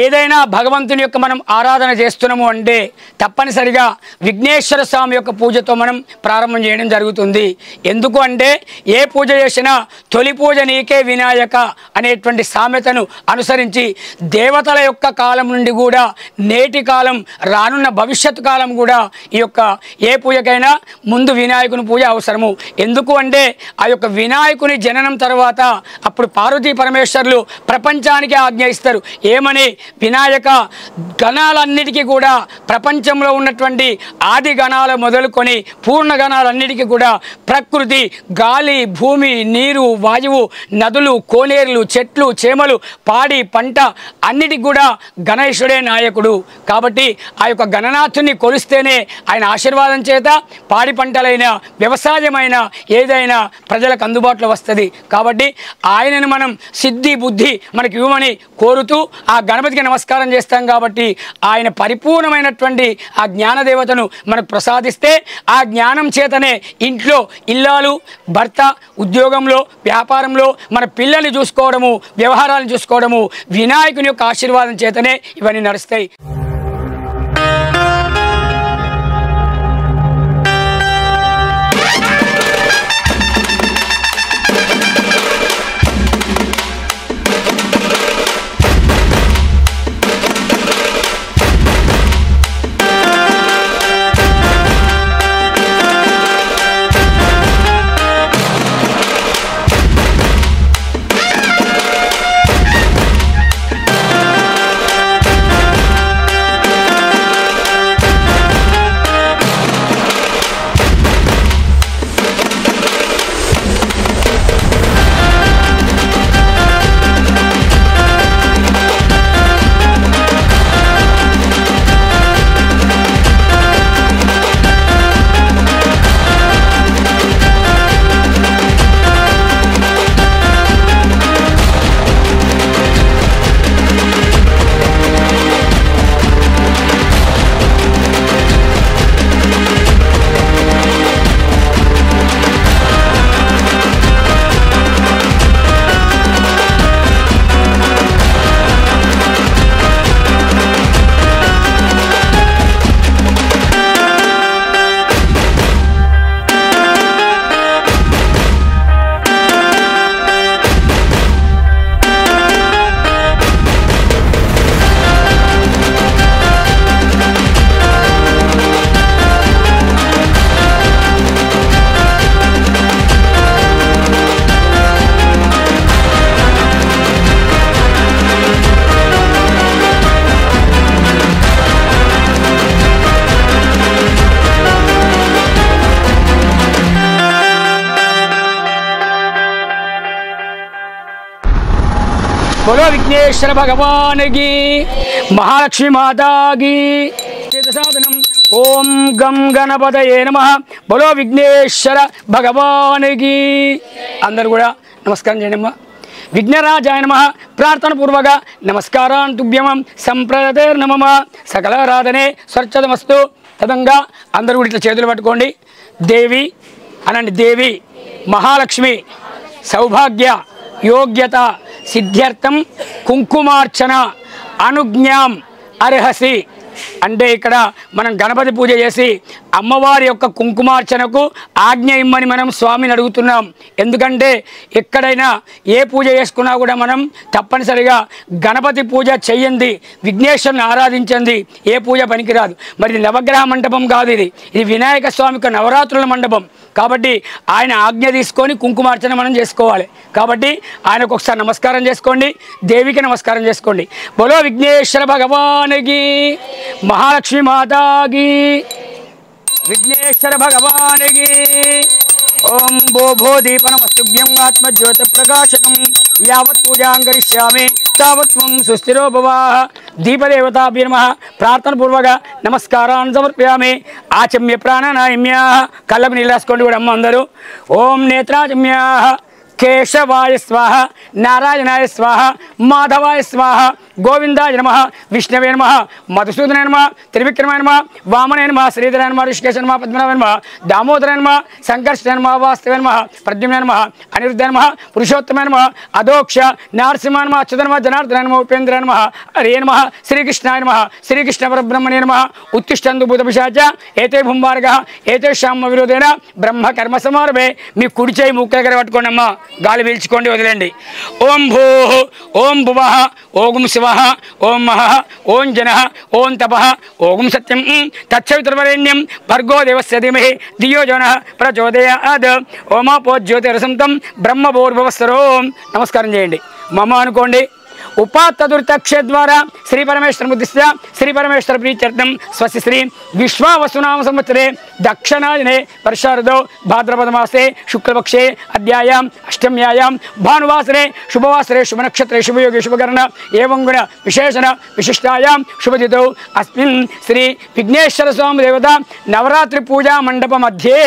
ఏదైనా భగవంతుని యొక్క మనం ఆరాధన చేస్తున్నాము అంటే తప్పనిసరిగా విఘ్నేశ్వర స్వామి యొక్క పూజతో మనం ప్రారంభం చేయడం జరుగుతుంది. ఎందుకు అంటే ఏ పూజ చేసినా తొలి పూజ నీకే వినాయక అనేటువంటి సామెతను అనుసరించి దేవతల యొక్క కాలం నుండి కూడా నేటి కాలం రానున్న భవిష్యత్తు కాలం కూడా ఈ యొక్క ఏ పూజకైనా ముందు వినాయకుని పూజ అవసరము. ఎందుకు అంటే ఆ యొక్క వినాయకుని జననం తర్వాత అప్పుడు పార్వతీ పరమేశ్వరులు ప్రపంచానికి ఆజ్ఞ ఇస్తారు. ఏమని? వినాయక గణాలన్నిటికీ కూడా ప్రపంచంలో ఉన్నటువంటి ఆది గణాలు మొదలుకొని పూర్ణ గణాలన్నిటికీ కూడా ప్రకృతి, గాలి, భూమి, నీరు, వాయువు, నదులు, కోనేరులు, చెట్లు, చేమలు, పాడి, పంట అన్నిటికి కూడా గణేశుడే నాయకుడు. కాబట్టి ఆ యొక్క గణనాథుని కొలిస్తేనే ఆయన ఆశీర్వాదం చేత పాడి పంటలైన వ్యవసాయమైన ఏదైనా ప్రజలకు అందుబాటులో వస్తుంది. కాబట్టి ఆయనను మనం సిద్ధి బుద్ధి మనకి ఇవ్వమని కోరుతూ ఆ గణపతికి నమస్కారం చేస్తాం. కాబట్టి ఆయన పరిపూర్ణమైనటువంటి ఆ జ్ఞానదేవతను మనకు ప్రసాదిస్తే ఆ జ్ఞానం చేతనే ఇంట్లో ఇల్లాలు, భర్త, ఉద్యోగంలో, వ్యాపారంలో మన పిల్లల్ని చూసుకోవడము, వ్యవహారాలను చూసుకోవడము వినాయకుని యొక్క ఆశీర్వాదం చేతనే ఇవన్నీ నడుస్తాయి. बोलो विघ्नेश्वर भगवान की, महालक्ष्मी माता की साधनम। ओम गम गणपतये नमः। बोलो विघ्नेश्वर भगवान की। अंदर కూడా నమస్కారం చేయండి. విఘ్నరాజాయ నమః. ప్రార్థన పూర్వక నమస్కారాన్ తుభ్యం సంప్రదతే నమః. సకలారాధనే స్వర్చదమస్తు. తదంగా అందరూ కూడా ఇట్లా చేతులు పట్టుకోండి. దేవి అనండి. దేవి మహాలక్ష్మి సౌభాగ్య యోగ్యత సిద్ధ్యర్థం కుంకుమార్చన అనుజ్ఞాం అర్హసి. అంటే ఇక్కడ మనం గణపతి పూజ చేసి అమ్మవారి యొక్క కుంకుమార్చనకు ఆజ్ఞ ఇమ్మని మనం స్వామిని అడుగుతున్నాం. ఎందుకంటే ఎక్కడైనా ఏ పూజ చేసుకున్నా కూడా మనం తప్పనిసరిగా గణపతి పూజ చెయ్యండి, విఘ్నేశ్వరుని ఆరాధించండి, ఏ పూజ పనికిరాదు. మరి ఇది నవగ్రహ మండపం కాదు, ఇది వినాయక స్వామి యొక్క నవరాత్రుల మండపం. కాబట్టి ఆయన ఆజ్ఞ తీసుకొని కుంకుమార్చన మనం చేసుకోవాలి. కాబట్టి ఆయనకు ఒకసారి నమస్కారం చేసుకోండి, దేవికి నమస్కారం చేసుకోండి. బోలో విఘ్నేశ్వర భగవానికి, महालक्ष्मी माता की, विघ्नेश्वर भगवान की। ओम भो दीपनमस्तुभ्यं आत्मज्योति प्रकाशकं यावत् पूजां करिष्यामि तावत् त्वं सुस्थिरो भव। दीपदेवताभ्यो नमः. प्रार्थना पूर्वक नमस्कारान् समर्पयामि. आचम्य प्राणानायम्य कल्लक नीलास्कोंडि कूडा अम्म अंदरू. ओम नेत्राचम्य కేశవాయ స్వాహ, నారాయణాయ స్వాహ, మాధవాయ స్వాహ, గోవిందాయ నమః, విష్ణవే నమః, మధుసూదనాయ నమః, త్రివిక్రమాయ నమః, వామనాయ నమః, శ్రీధరాయ నమః, ఋషికేశాయ నమః, పద్మనాభాయ నమః, దామోదరాయ నమః, సంకర్షణాయ నమః, వాస్తవాయ నమః, ప్రద్యుమ్నాయ నమః, అనిరుద్ధాయ నమః, పురుషోత్తమాయ నమః, అదోక్ష నరసింహాయ నమః, అచ్యుతాయ నమః, జనార్దనాయ నమః, ఉపేంద్రాయ నమః, హరే నమః, శ్రీకృష్ణాయ నమః, శ్రీకృష్ణ పరబ్రహ్మణే నమః, ఉత్తిష్టంతు భూతపిశాచ ఏతే భుంబార్గః ఏతేషాం విరోధేన బ్రహ్మ కర్మ సమారభే. మీ కుడి చేయి ముక్కు దగ్గర పట్టుకోండి అమ్మా, గాలి పీల్చుకోండి, వదిలేండి. ఓం భూ, ఓం భువః, ఓం శివః, ఓం మహః, ఓం జనః, ఓం తపః, ఓం సత్యం తచ్చవితుర్వరేణ్యం భర్గో దేవస్య ధీమహి ధియో యో నః ప్రచోదయాత్. ఓమాపో జ్యోతిరసంతం బ్రహ్మభూర్భువస్సరో. నమస్కారం చేయండి. మమ అనుకోండి. ఉపాత్తదుర్తక్ష ద్వారా శ్రీ పరమేశ్వర ముద్దిస్య శ్రీ పరమేశ్వర ప్రీత్యర్థం స్వస్తి శ్రీ విశ్వావసునామ సంవత్సరే దక్షిణాయనే వర్షారుధౌ భాద్రపద మాసే శుక్లపక్షే అద్యాయాం అష్టమ్యాయాం భానువాసరే శుభవాసరే శుభనక్షత్రే శుభయోగే శుభకరణ ఏవం గుణ విశేషణ విశిష్టాయాం శుభతిథౌ అస్మిన్ శ్రీ విఘ్నేశ్వర స్వామి దేవత నవరాత్రి పూజా మండప మధ్యే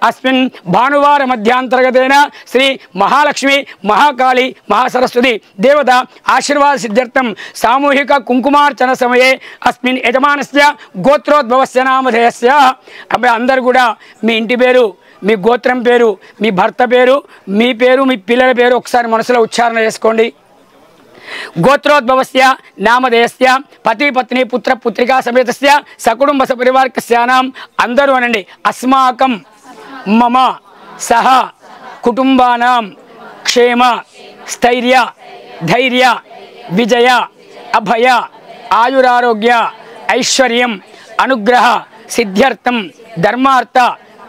అస్మిన్ భానువార మధ్యాంతర్గతేన శ్రీ మహాలక్ష్మి మహాకాళి మహాసరస్వతి దేవత ఆశీర్వాద సిద్ధ్యర్థం సామూహిక కుంకుమార్చన సమయే అస్మిన్ యజమానస్య గోత్రోద్భవస్య నామధేయస్య. అబ్బాయి అందరు కూడా మీ ఇంటి పేరు, మీ గోత్రం పేరు, మీ భర్త పేరు, మీ పేరు, మీ పిల్లల పేరు ఒకసారి మనసులో ఉచ్చారణ చేసుకోండి. గోత్రోద్భవస్య నామధేయస్య పతి పత్ని పుత్ర పుత్రికా సమేతస్య సకుటుంబ సపరివారకస్యానాం. అందరూ అనండి. అస్మాకం మమ సహ కుటుంబానాం క్షేమ స్థైర్య ధైర్య విజయ అభయ ఆయురారోగ్య ఐశ్వర్యం అనుగ్రహ సిద్ధ్యర్థం ధర్మార్థ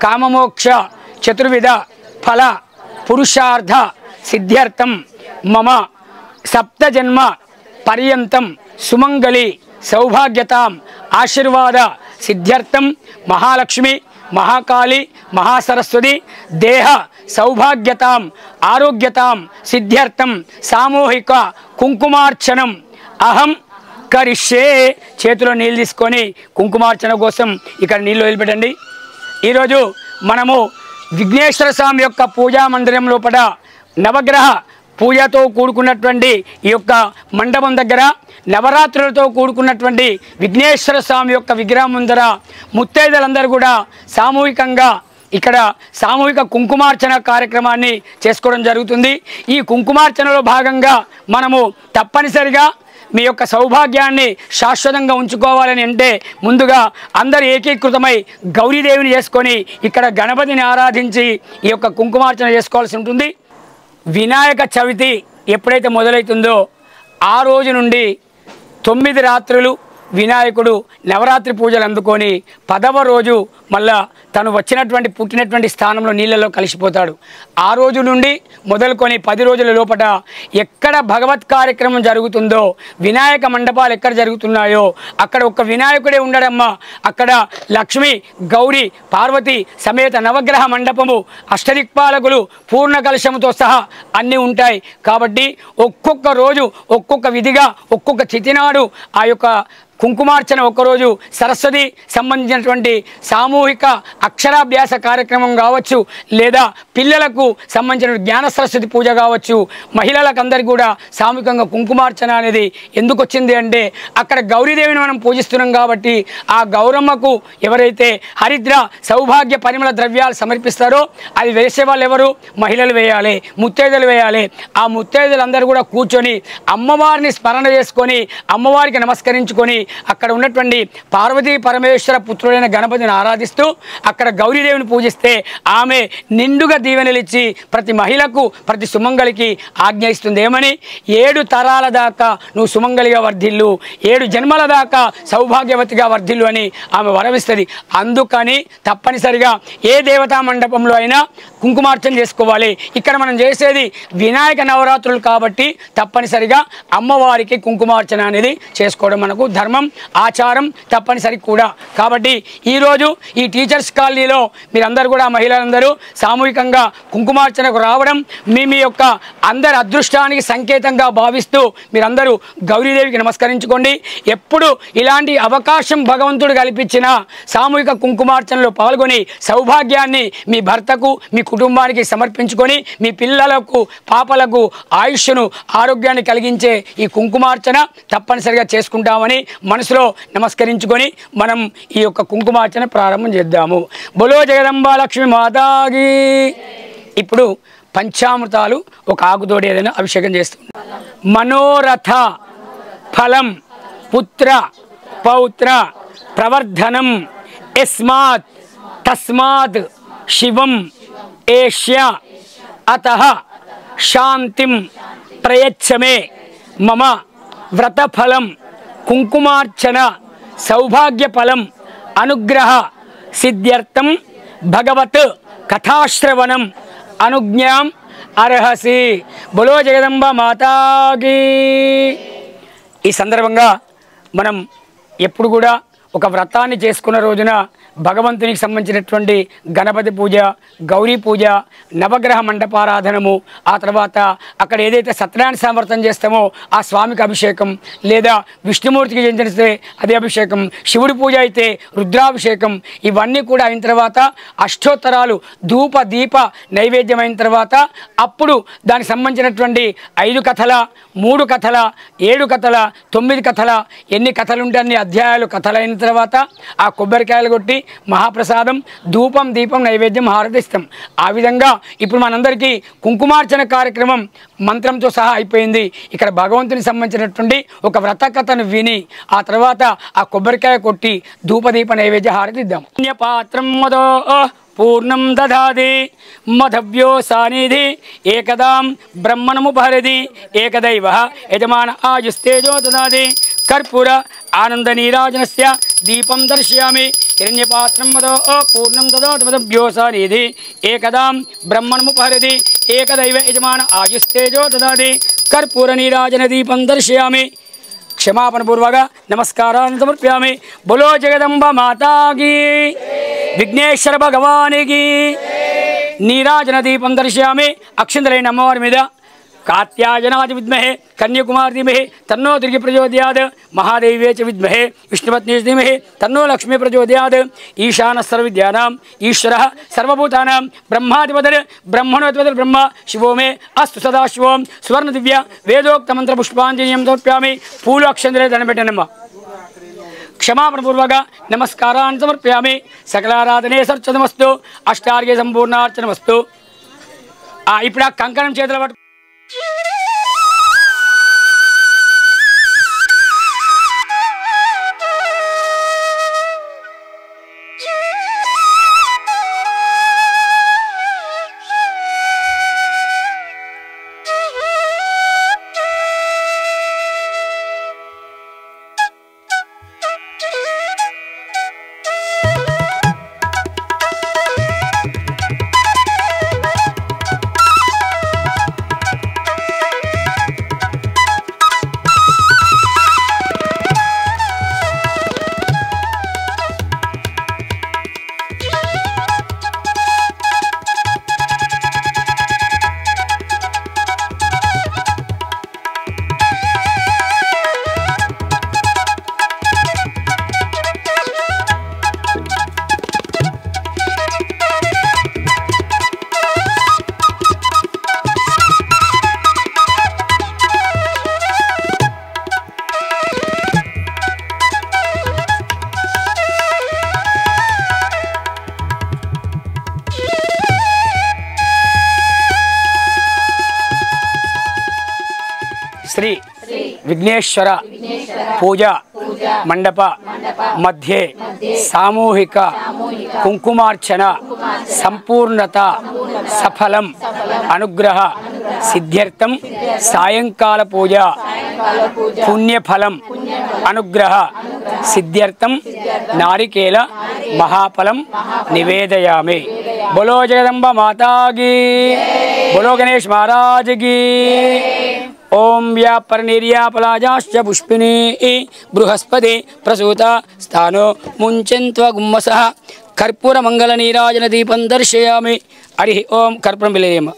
కామమోక్ష చతుర్విధ ఫల పురుషార్థ సిద్ధ్యర్థం మమ సప్తజన్మ పర్యంతం సుమంగళి సౌభాగ్యతాం ఆశీర్వాద సిద్ధ్యర్థం మహాలక్ష్మి మహాకాళి మహాసరస్వతి దేహ సౌభాగ్యతాం ఆరోగ్యతాం సిద్ధ్యర్థం సామూహిక కుంకుమార్చనం అహం కరిష్యే. చేతిలో నీళ్ళు తీసుకొని కుంకుమార్చన కోసం ఇక్కడ నీళ్ళు వదిలిపెట్టండి. ఈరోజు మనము విఘ్నేశ్వర స్వామి యొక్క పూజా మందిరం లోపల నవగ్రహ పూజతో కూడుకున్నటువంటి ఈ యొక్క మండపం దగ్గర నవరాత్రులతో కూడుకున్నటువంటి విఘ్నేశ్వర స్వామి యొక్క విగ్రహం ముందర ముత్తైదులందరూ కూడా సామూహికంగా ఇక్కడ సామూహిక కుంకుమార్చన కార్యక్రమాన్ని చేసుకోవడం జరుగుతుంది. ఈ కుంకుమార్చనలో భాగంగా మనము తప్పనిసరిగా మీ యొక్క సౌభాగ్యాన్ని శాశ్వతంగా ఉంచుకోవాలని అంటే ముందుగా అందరు ఏకీకృతమై గౌరీదేవిని చేసుకొని ఇక్కడ గణపతిని ఆరాధించి ఈ యొక్క కుంకుమార్చన చేసుకోవాల్సి ఉంటుంది. వినాయక చవితి ఎప్పుడైతే మొదలవుతుందో ఆ రోజు నుండి 9 రాత్రులు వినాయకుడు నవరాత్రి పూజలు అందుకొని 10వ రోజు మళ్ళా తను వచ్చినటువంటి పుట్టినటువంటి స్థానంలో నీళ్ళలో కలిసిపోతాడు. ఆ రోజు నుండి మొదలుకొని 10 రోజుల లోపల ఎక్కడ భగవత్ కార్యక్రమం జరుగుతుందో, వినాయక మండపాలు ఎక్కడ జరుగుతున్నాయో అక్కడ ఒక్క వినాయకుడే ఉండడమ్మా. అక్కడ లక్ష్మి గౌరీ పార్వతి సమేత నవగ్రహ మండపము అష్టదిక్పాలకులు పూర్ణ కలశముతో సహా అన్నీ ఉంటాయి. కాబట్టి ఒక్కొక్క రోజు ఒక్కొక్క విధిగా ఒక్కొక్క తిథి నాడు ఆ యొక్క కుంకుమార్చన ఒకరోజు సరస్వతి సంబంధించినటువంటి సామూహిక అక్షరాభ్యాస కార్యక్రమం కావచ్చు, లేదా పిల్లలకు సంబంధించిన జ్ఞాన సరస్వతి పూజ కావచ్చు, మహిళలకు అందరికీ కూడా సామూహికంగా కుంకుమార్చన అనేది ఎందుకు వచ్చింది అంటే అక్కడ గౌరీదేవిని మనం పూజిస్తున్నాం కాబట్టి ఆ గౌరమ్మకు ఎవరైతే హరిద్ర సౌభాగ్య పరిమళ ద్రవ్యాలు సమర్పిస్తారో అది వేసే వాళ్ళు ఎవరు? మహిళలు వేయాలి, ముత్తైదులు వేయాలి. ఆ ముత్తైదులందరూ కూడా కూర్చొని అమ్మవారిని స్మరణ చేసుకొని అమ్మవారికి నమస్కరించుకొని అక్కడ ఉన్నటువంటి పార్వతీ పరమేశ్వర పుత్రుడైన గణపతిని ఆరాధిస్తూ అక్కడ గౌరీదేవిని పూజిస్తే ఆమె నిండుగా దీవెనలిచ్చి ప్రతి మహిళకు ప్రతి సుమంగళికి ఆజ్ఞ ఇస్తుంది. ఏమని? 7 తరాల దాకా నువ్వు సుమంగళిగా వర్ధిల్లు, 7 జన్మల దాకా సౌభాగ్యవతిగా వర్ధిల్లు అని ఆమె వరమిస్తుంది. అందుకని తప్పనిసరిగా ఏ దేవతా మండపంలో అయినా కుంకుమార్చన చేసుకోవాలి. ఇక్కడ మనం చేసేది వినాయక నవరాత్రులు కాబట్టి తప్పనిసరిగా అమ్మవారికి కుంకుమార్చన అనేది చేసుకోవడం మనకు ధర్మం. ధర్మం ఆచారం తప్పనిసరి కూడా. కాబట్టి ఈరోజు ఈ టీచర్స్ కాలనీలో మీరందరూ కూడా మహిళలందరూ సామూహికంగా కుంకుమార్చనకు రావడం మీ యొక్క అందరి అదృష్టానికి సంకేతంగా భావిస్తూ మీరందరూ గౌరీదేవికి నమస్కరించుకోండి. ఎప్పుడు ఇలాంటి అవకాశం భగవంతుడు కల్పించిన సామూహిక కుంకుమార్చనలో పాల్గొని సౌభాగ్యాన్ని మీ భర్తకు మీ కుటుంబానికి సమర్పించుకొని మీ పిల్లలకు పాపలకు ఆయుష్ను ఆరోగ్యాన్ని కలిగించే ఈ కుంకుమార్చన తప్పనిసరిగా చేసుకుంటామని మనసులో నమస్కరించుకొని మనం ఈ యొక్క కుంకుమార్చన ప్రారంభం చేద్దాము. బోలో జగదంబా లక్ష్మీ మాతాకి. ఇప్పుడు పంచామృతాలు ఒక ఆకుతోటి ఏదైనా అభిషేకం చేస్తుంది. మనోరథ ఫలం పుత్ర పౌత్ర ప్రవర్ధనం యస్మాత్ తస్మాత్ శివం ఏష్య అతః శాంతిం ప్రయచ్చమే మమ వ్రతఫలం కుంకుమార్చన సౌభాగ్యఫలం అనుగ్రహ సిద్ధ్యర్థం భగవత్ కథాశ్రవణం అనుజ్ఞాం అర్హసి. బోలో జగదంబ మాతాకి. ఈ సందర్భంగా మనం ఎప్పుడు కూడా ఒక వ్రతాన్ని చేసుకున్న రోజున భగవంతునికి సంబంధించినటువంటి గణపతి పూజ, గౌరీ పూజ, నవగ్రహ మండపారాధనము, ఆ తర్వాత అక్కడ ఏదైతే సత్యనారాయణ వ్రతం చేస్తామో ఆ స్వామికి అభిషేకం, లేదా విష్ణుమూర్తికి చేస్తే అదే అభిషేకం, శివుడి పూజ అయితే రుద్రాభిషేకం, ఇవన్నీ కూడా అయిన తర్వాత అష్టోత్తరాలు ధూప దీప నైవేద్యం అయిన తర్వాత అప్పుడు దానికి సంబంధించినటువంటి 5 కథల 3 కథల 7 కథల 9 కథల ఎన్ని కథలు ఉంటే అన్ని అధ్యాయాలు కథలైన తర్వాత ఆ కొబ్బరికాయలు కొట్టి మహాప్రసాదం ధూపం దీపం నైవేద్యం హారతిస్తాం. ఆ విధంగా ఇప్పుడు మనందరికీ కుంకుమార్చన కార్యక్రమం మంత్రంతో సహా అయిపోయింది. ఇక్కడ భగవంతునికి సంబంధించినటువంటి ఒక వ్రత కథను విని ఆ తర్వాత ఆ కొబ్బరికాయ కొట్టి ధూపదీప నైవేద్య హారతిద్దాం. పాత్రం మదో పూర్ణం దధాది మధవ్యో సానిధి ఏకదాం బ్రహ్మణముపహరది ఏకదైవ యజమాన ఆయుస్తేజో దదాది కర్పూర ఆనంద నీరాజనస్య దీపం దర్శయామి. హిరణ్యపాత్రం మదో పూర్ణం దదాతి మధవ్యో సానిధి ఏకదాం బ్రహ్మణముపహరది ఏకదైవ యజమాన ఆయుస్తేజో దదాది కర్పూర నీరాజన దీపం దర్శయామి. క్షమాపణ పూర్వక నమస్కారాన్ని సమర్ప్యామి. బోలో జగదంబ మాతాకి. విఘ్నేశ్వర భగవానికి. నీరాజన దీపం దర్శయామి. అక్షంతలైన అమ్మవారి మీద కాత్యాయనాది విద్మహే కన్యాకుమారి ధీమహి తన్నో దుర్గి ప్రచోదయాత్ మహాదేవ్యే చ విద్మహే విష్ణుపత్ని ధీమహి తన్నో లక్ష్మీ ప్రచోదయాత్. ఈశాన సర్వవిద్యానాం ఈశ్వరః సర్వభూతానాం బ్రహ్మాధిపతిర్ బ్రహ్మణోధిపతిర్ బ్రహ్మ శివో మే అస్తు సదాశివం. సువర్ణ దివ్య వేదోక్త మంత్ర పుష్పాంజలిం సమర్ప్యామి. పూలు అక్షంతలే దండం పెట్టండమ్మ. క్షమాపణ పూర్వక నమస్కారాన్ని సమర్ప్యామి. సకలారాధనే సర్చనమస్తు అష్టార్ఘ్య సంపూర్ణార్చనమస్తు. ఇప్పుడు ఆ కంకణం చేతుల పట్టు. శ్రీ విఘ్నేశ్వర పూజ మండప మధ్యే సామూహిక కుంకుమార్చన సంపూర్ణత సఫలం అనుగ్రహ సిద్ధ్యర్థం సాయంకాల పూజ పుణ్యఫలం అనుగ్రహ సిద్ధ్యర్థం నారికేల మహాఫలం నివేదయామి. బోలో జగదంబ మాతాకి. బోలో గణేష్ మహారాజ్ की. ओम व्यापरनिर्यापलाजाश्च पुष्पिनी बृहस्पति प्रसूता स्थानो मुञ्चन्त्वगुम्मसः कर्पूरमङ्गलनीराजनदीपं दर्शयामि। हरि ओम कर्पूरं विलेयम।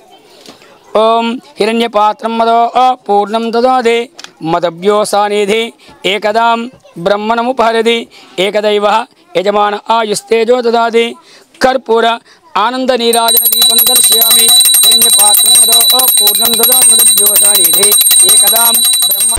ओम हिरण्यपात्रं मदो पूर्णं ददाति मदव्योसानिधि एकदां ब्रह्मणमुपहरति एकदैव यजमान आयुस्तेजो ददाति कर्पूर आनन्दनीराजनदीपं दर्शयामि। हिरण्यपात्रं मदो पूर्णं ददाति मदव्योसानिधि एकदां ब्रह्म